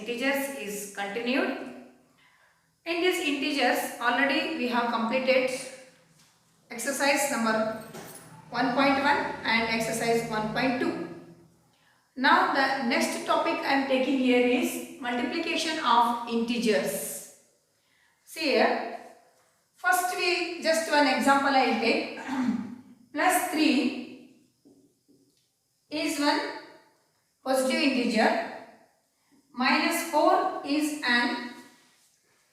integers is continued. In these integers already we have completed exercise number 1.1 and exercise 1.2. Now the next topic I am taking here is multiplication of integers. See here, first we just one example I will take. Plus 3 is one positive integer, minus 4 is an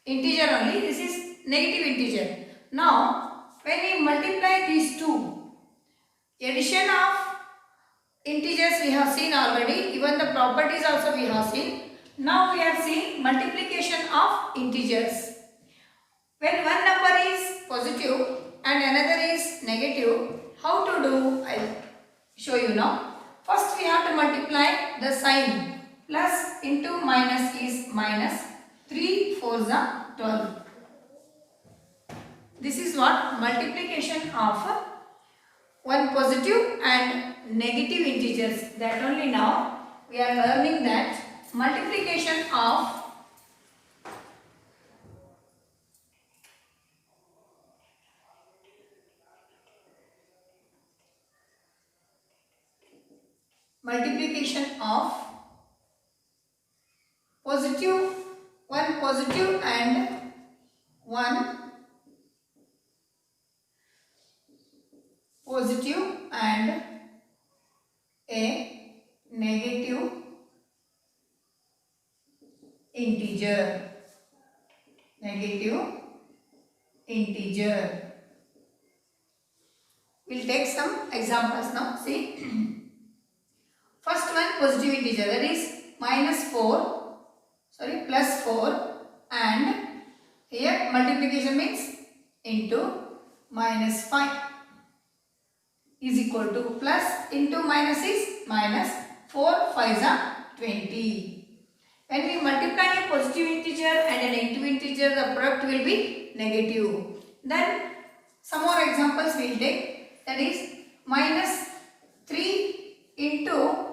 integer only, this is negative integer. Now when we multiply these two, addition of integers we have seen already, even the properties also we have seen. Now we have seen multiplication of integers. When one number is positive and another is negative, how to do I will show you now. First we have to multiply the sign. Plus into minus is minus. 3 4s are 12. This is what multiplication of one positive and negative integers. That only now we are learning that multiplication of positive, one positive and one positive and a negative integer. We'll take some examples now. See. First one positive integer, that is plus 4, and here multiplication means into minus 5 is equal to, plus into minus is minus, 4 5s are 20. When we multiply a positive integer and a negative integer, the product will be negative. Then some more examples we will take, that is minus 3 into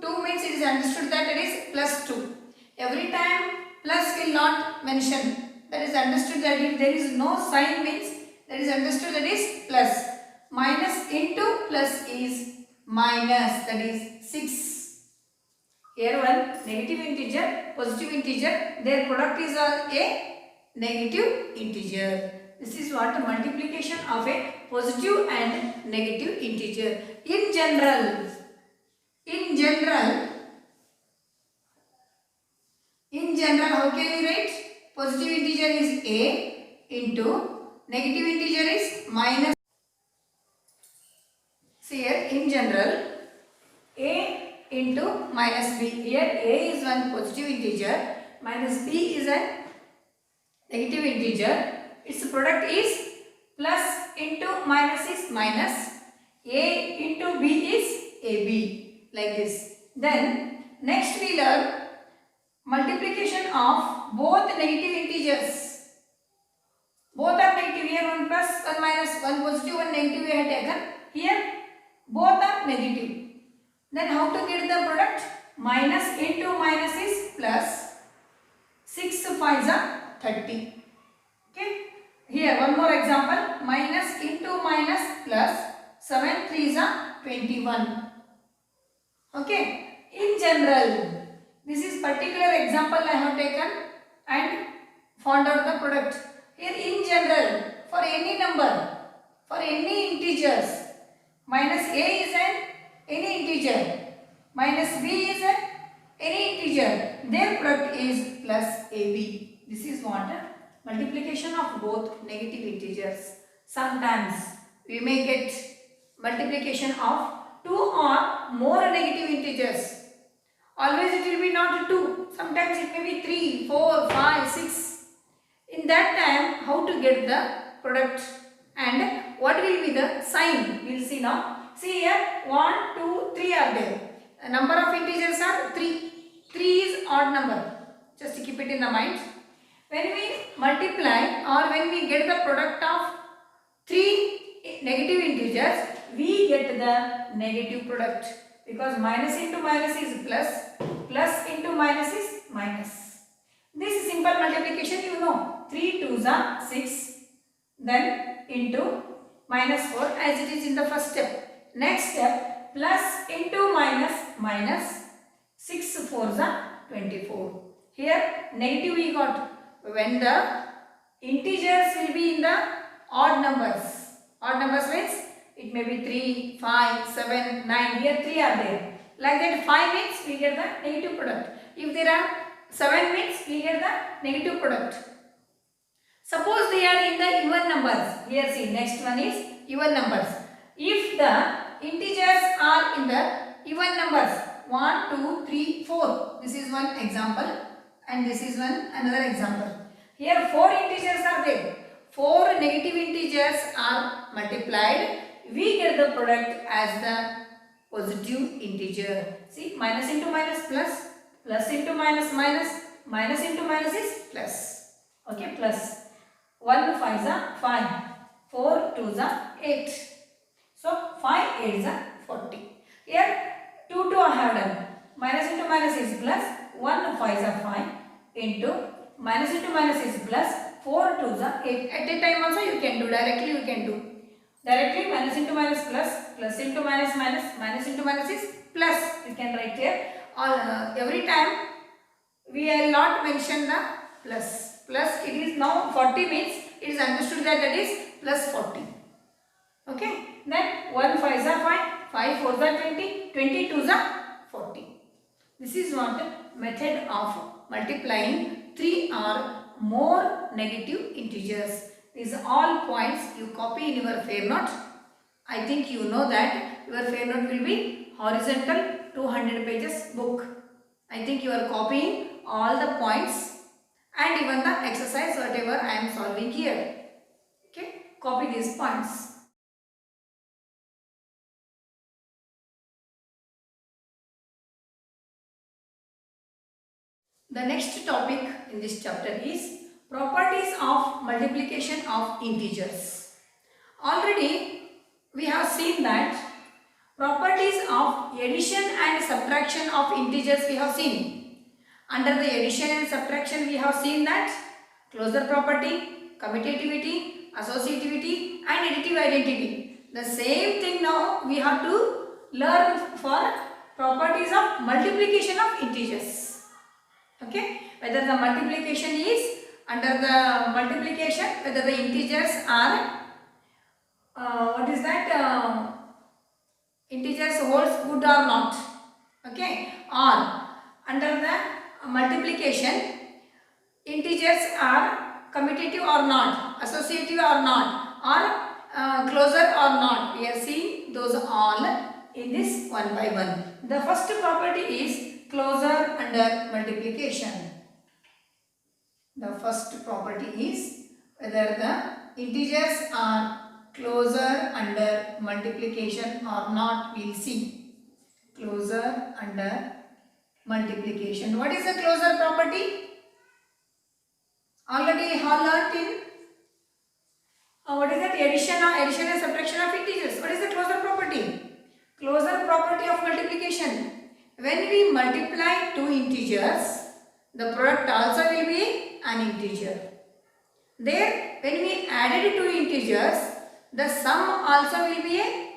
2 means it is understood that it is plus 2. Every time plus will not mention. That is understood that if there is no sign means that is understood that is plus. Minus into plus is minus, that is 6. Here one negative integer, positive integer, their product is a negative integer. This is what the multiplication of a positive and negative integer. In general, how can we write? Positive integer is a into negative integer is minus. See here, in general, a into minus b. Here a is one positive integer, minus b is a negative integer. Its product is plus into minus is minus. A into b is ab, like this. Then next we learn multiplication of both negative integers. Both are negative. Here one plus, one minus, one positive, one negative we have taken. Here both are negative. Then how to get the product? Minus into minus is plus. 6 5s are 30. Okay. Here one more example. Minus into minus plus. 7 3s are 21. Okay. In general, this is particular example I have taken and found out the product. Here in general, for any number, for any integers, minus a is any integer, minus b is any integer, their product is plus ab. This is what multiplication of both negative integers. Sometimes we may get multiplication of 2 or more negative integers. Always it will be not 2. Sometimes it may be 3, 4, 5, 6. In that time, how to get the product and what will be the sign? We will see now. See here, 1, 2, 3 are there. The number of integers are 3. 3 is odd number. Just keep it in the mind. When we multiply or when we get the product of 3 negative integers, we get the negative product. Because minus into minus is plus, plus into minus is minus. This simple multiplication you know. 3 2s are 6. Then into minus 4 as it is in the first step. Next step, plus into minus minus 6 4s are 24. Here negative we got when the integers will be in the odd numbers. Odd numbers means it may be 3, 5, 7, 9. Here 3 are there. Like that 5 means we get the negative product. If there are 7 means we get the negative product. Suppose they are in the even numbers. Here see, next one is even numbers. If the integers are in the even numbers 1, 2, 3, 4. This is one example and this is one another example. Here 4 integers are there. 4 negative integers are multiplied. We get the product as the positive integer. See, minus into minus plus, plus into minus minus, minus into minus is plus. Okay, plus. 1 5s are 5, 4 2s are 8. So 5 8s are 40. Here 2 2 I have done. Minus into minus is plus, 1 5s are 5 into minus into minus is plus, 4 2s are 8. At a time also you can do, directly you can do. Directly minus into minus plus, plus into minus minus, minus into minus is plus. You can write here. Every time we will not mention the plus. Plus it is now 40 means it is understood that that is plus 40. Okay. Then 1 5s are 5, 5 4s are 20, 22s are 40. This is what method of multiplying 3 or more negative integers. These are all points you copy in your fair note. I think you know that your fair note will be horizontal 200 pages book. I think you are copying all the points and even the exercise whatever I am solving here. Okay, copy these points. The next topic in this chapter is properties of multiplication of integers. Already we have seen that properties of addition and subtraction of integers we have seen. Under the addition and subtraction we have seen that closure property, commutativity, associativity and additive identity. The same thing now we have to learn for properties of multiplication of integers. Okay, whether the multiplication is under the multiplication, whether the integers are integers holds good or not. Okay, or under the multiplication integers are commutative or not, associative or not, or closure or not. We are seeing those all in this one by one. The first property is closure under multiplication. The first property is whether the integers are closure under multiplication or not. We will see closure under multiplication. What is the closure property? Already have learnt in what is that? Addition and subtraction of integers. What is the closure property? Closure property of multiplication. When we multiply two integers, the product also will be an integer. There, when we added two integers, the sum also will be an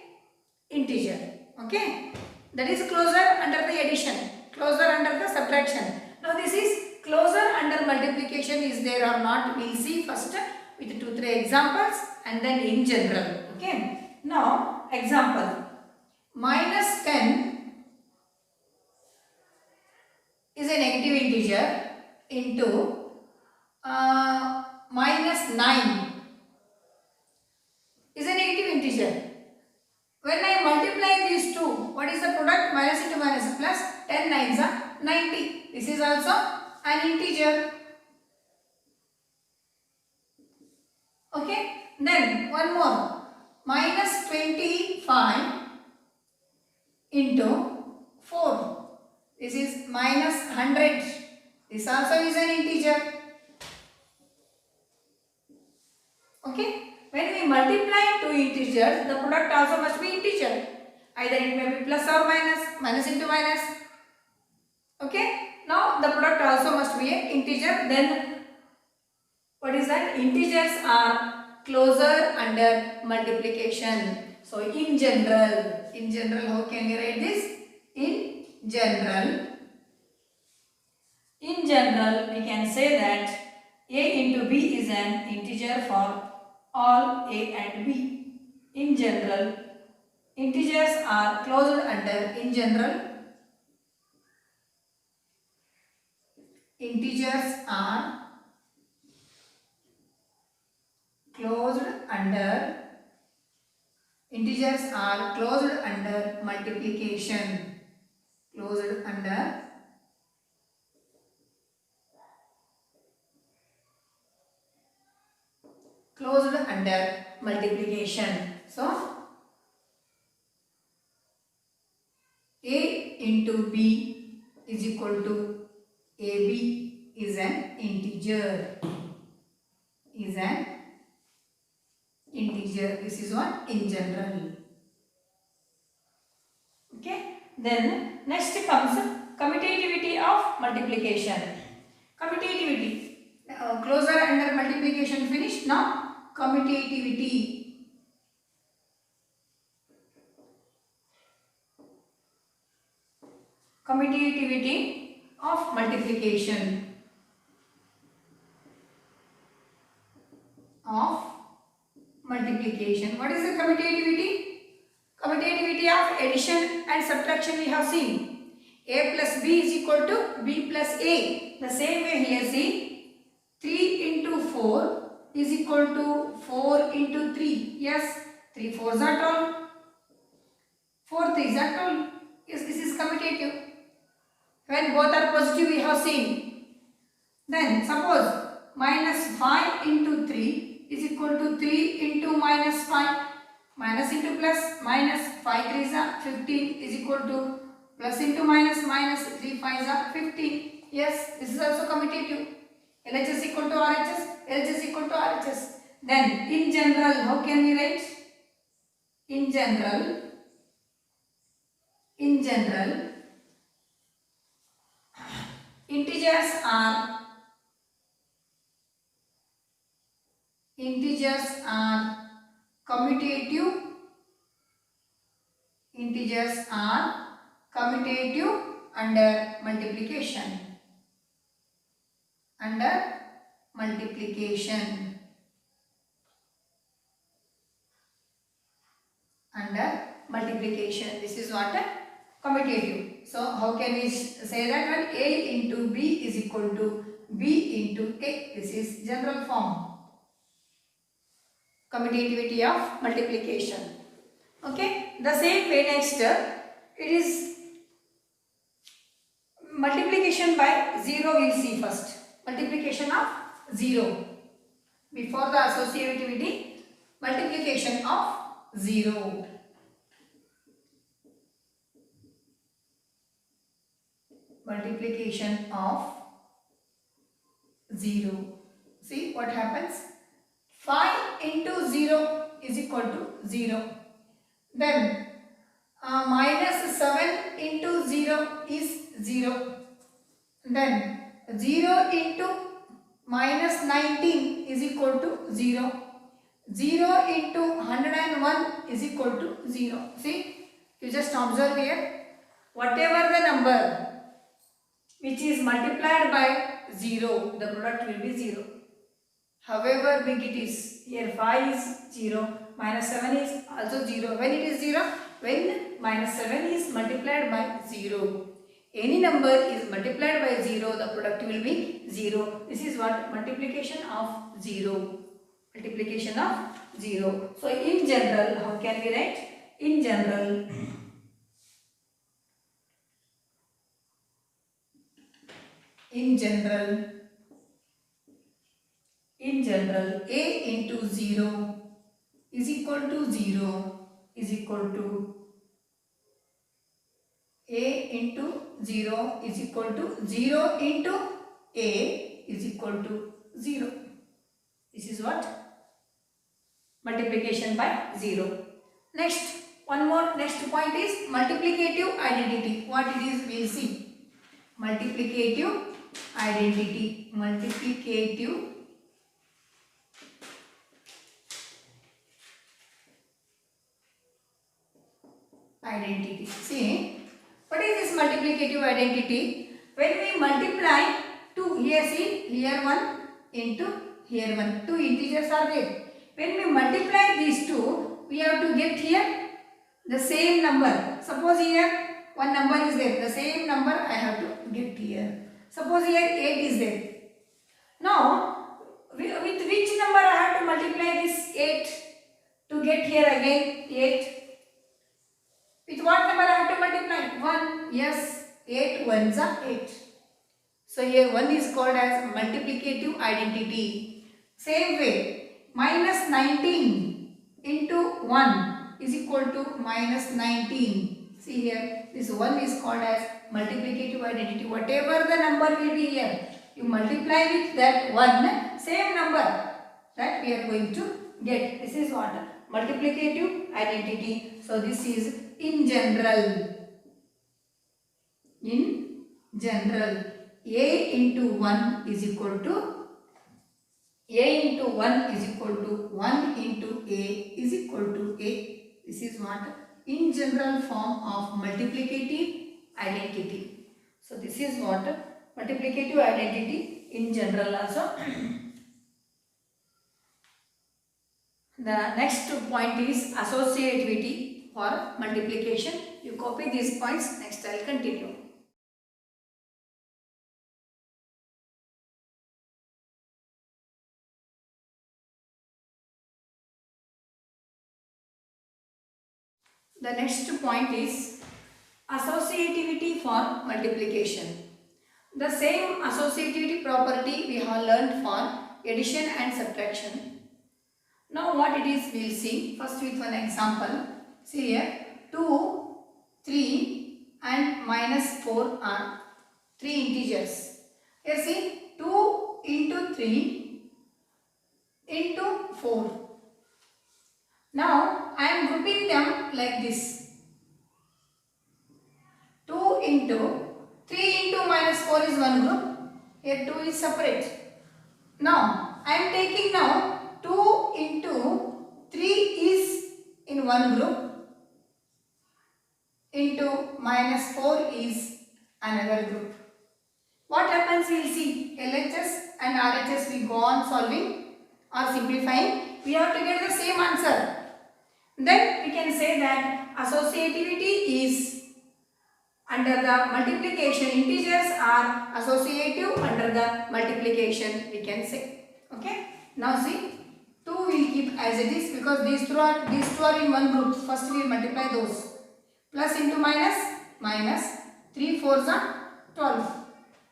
integer. Okay, that is closure under the addition, closure under the subtraction. Now this is closure under multiplication is there or not. We will see first with 2-3 examples and then in general. Okay. Now example, minus 10 is a negative integer into minus 9 is a negative integer. When I multiply these two, what is the product? Minus into minus plus, 10 9s are 90. This is also an integer. Okay. Then one more, minus 25 into 4. This is minus 100. This also is an integer. Okay. When we multiply two integers, the product also must be integer. Either it may be plus or minus, minus into minus. Okay. Now the product also must be an integer. Then what is that? Integers are closer under multiplication. So in general, how can we write this? In general, we can say that a into b is an integer for all a and b. In general, integers are closed under, in general, integers are closed under, integers are closed under multiplication, closed under multiplication. So a into b is equal to ab is an integer, is an integer. This is what in general. Okay. Then next comes commutativity of multiplication. Commutativity. Closer under multiplication finished. Now commutativity. Commutativity of multiplication. What is the commutativity? Commutativity of addition and subtraction we have seen. A plus b is equal to b plus a. The same way here see 3 into 4 is equal to 4 into 3. Yes, 3 4s are 12. 4 3s are 12. Yes, this is commutative. When both are positive we have seen. Then suppose minus 5 into 3 is equal to 3 into minus 5. Minus into plus, minus 5 3s are 15 is equal to plus into minus, minus 3 5s are 15. Yes, this is also commutative. LHS equal to RHS, LHS equal to RHS. Then in general, how can we write? In general, integers are commutative. Integers are commutative under multiplication. Under multiplication. This is what commutative. So how can we say that? When a into b is equal to b into a. This is general form. Commutativity of multiplication. Okay. The same way next it is multiplication by 0 we will see first. Multiplication of 0. Before the associativity, multiplication of 0. Multiplication of 0. See what happens? 5 into 0 is equal to 0. Then minus 7 into 0 is 0. Then 0 into minus 19 is equal to 0. 0 into 101 is equal to 0. See, you just observe here. Whatever the number which is multiplied by 0, the product will be 0. However big it is, here 5 is 0, minus 7 is also 0. When it is 0? When minus 7 is multiplied by 0. Any number is multiplied by 0, the product will be 0. This is what? Multiplication of 0. Multiplication of 0. So in general, how can we write? In general, a into 0 is equal to 0 is equal to a into 0 is equal to 0 into a is equal to 0. This is what? Multiplication by 0. Next point is multiplicative identity. What it is, we will see. multiplicative identity. Multiplicative identity. See, what is this multiplicative identity? When we multiply two, here see, here 1 into here 1. Two integers are there. When we multiply these two, we have to get here the same number. Suppose here one number is there. The same number I have to get here. Suppose here 8 is there. Now, with which number I have to multiply this 8 to get here again 8? With what number I have to multiply? 1. Yes, 8 ones are 8. So here 1 is called as multiplicative identity. Same way, minus 19 into 1 is equal to minus 19. See here, this 1 is called as multiplicative identity. Whatever the number will be here, you multiply with that 1, same number that we are going to get. This is what? Multiplicative identity. So this is in general. In general, a into 1 is equal to a into 1 is equal to 1 into a is equal to a. This is what? In general form of multiplicative identity. So this is what? Multiplicative identity in general also. The next point is associativity for multiplication. You copy these points. Next I will continue. The next point is associativity for multiplication. The same associativity property we have learned for addition and subtraction. Now what it is we will see first with one example. See here 2, 3 and minus 4 are 3 integers. Here see 2 into 3 into 4. Now I am grouping them like this. 2 into 3 into minus 4 is one group. Here 2 is separate. Now I am taking now 2 into 3 is in one group into minus 4 is another group. What happens we will see. LHS and RHS we go on solving or simplifying. We have to get the same answer. Then we can say that associativity is under the multiplication. Integers are associative under the multiplication we can say. Okay. Now see 2 will keep as it is because these two are in one group. First we will multiply those. Plus into minus, minus 3 4s are 12.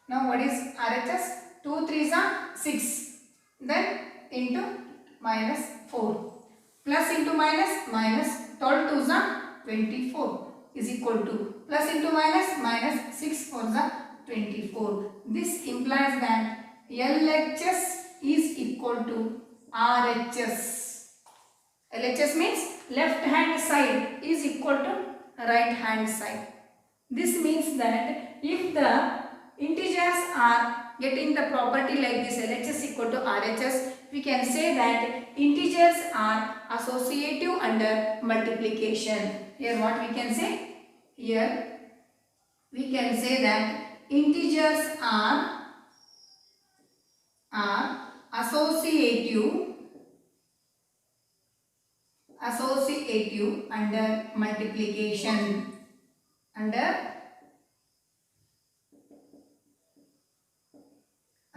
Now what is RHS? 2 3s are 6. Then into minus 4. Plus into minus, minus 12 2s are 24 is equal to plus into minus, minus 6 4s are 24. This implies that LHS is equal to RHS. LHS means left hand side is equal to right hand side. This means that if the integers are getting the property like this, LHS equal to RHS, we can say that integers are associative under multiplication. Here what we can say? Here we can say that integers are associative under multiplication.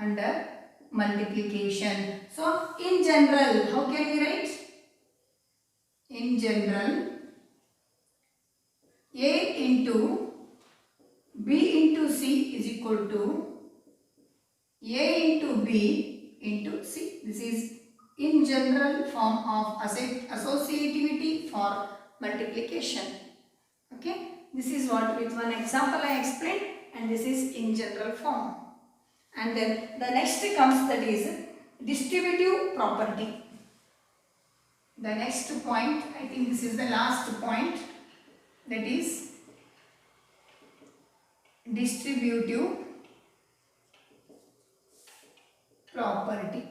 Under multiplication. So in general, how can we write? In general, A into B into C is equal to A into B into C. This is in general form of associativity for multiplication. Okay. This is what with one example I explained, and this is in general form. And then the next comes, that is distributive property. The next point, I think this is the last point, that is distributive property.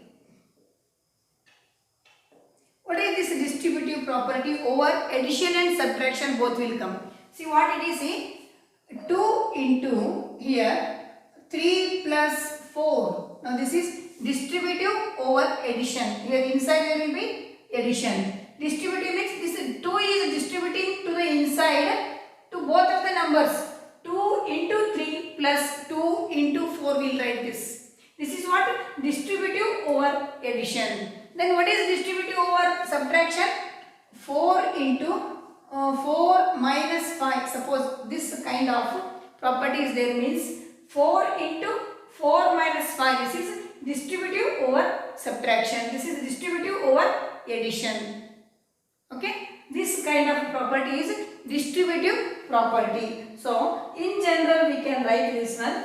What is this distributive property? Over addition and subtraction both will come. See what it is, see? 2 into here 3 plus 4. Now this is distributive over addition. Here inside there will be addition. Distributive means this 2 is distributing to the inside to both of the numbers. 2 into 3 plus 2 into 4 will write this. This is what? Distributive over addition. Then what is distributive over subtraction? 4 into 4 minus 5. Suppose this kind of property is there, means 4 into 4 minus 5. This is distributive over subtraction. This is distributive over addition. Okay. This kind of property is distributive property. So in general we can write this one.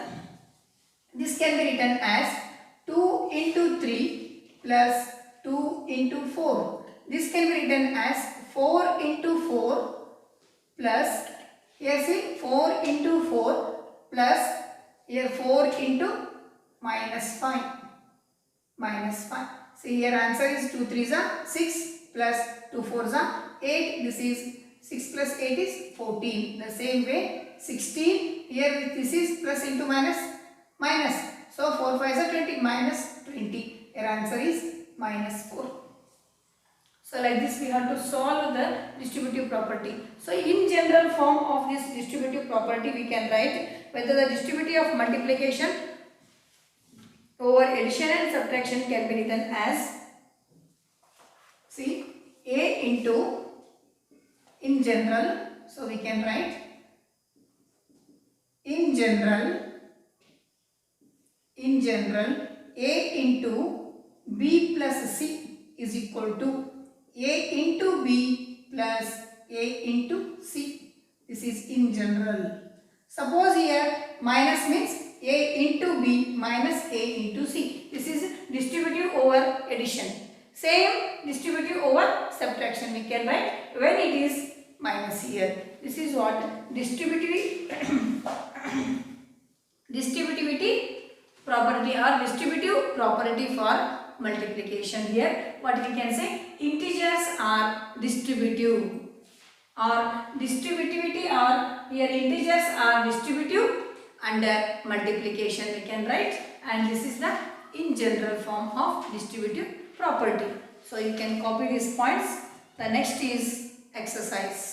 This can be written as 2 into 3 plus 2 into 4. This can be written as 4 into 4 plus, here see 4 into 4 plus here 4 into minus 5. Minus 5. See here answer is 2 3s are 6 plus 2 4s are 8. This is 6 plus 8 is 14. The same way 16. Here this is plus into minus. Minus. So 4 5s are 20. Minus 20. Your answer is minus 4. So like this we have to solve the distributive property. So in general form of this distributive property we can write whether the distributive of multiplication over addition and subtraction can be written as, see, A into, in general, so we can write in general A into B plus C is equal to A into B plus A into C. This is in general. Suppose here minus means A into B minus A into C. This is distributive over addition. Same distributive over subtraction we can write when it is minus here. This is what distributivity property or distributive property for multiplication. Here what we can say, integers are distributive, or distributivity, or here integers are distributive under multiplication we can write, and this is the in general form of distributive property. So you can copy these points. The next is exercise.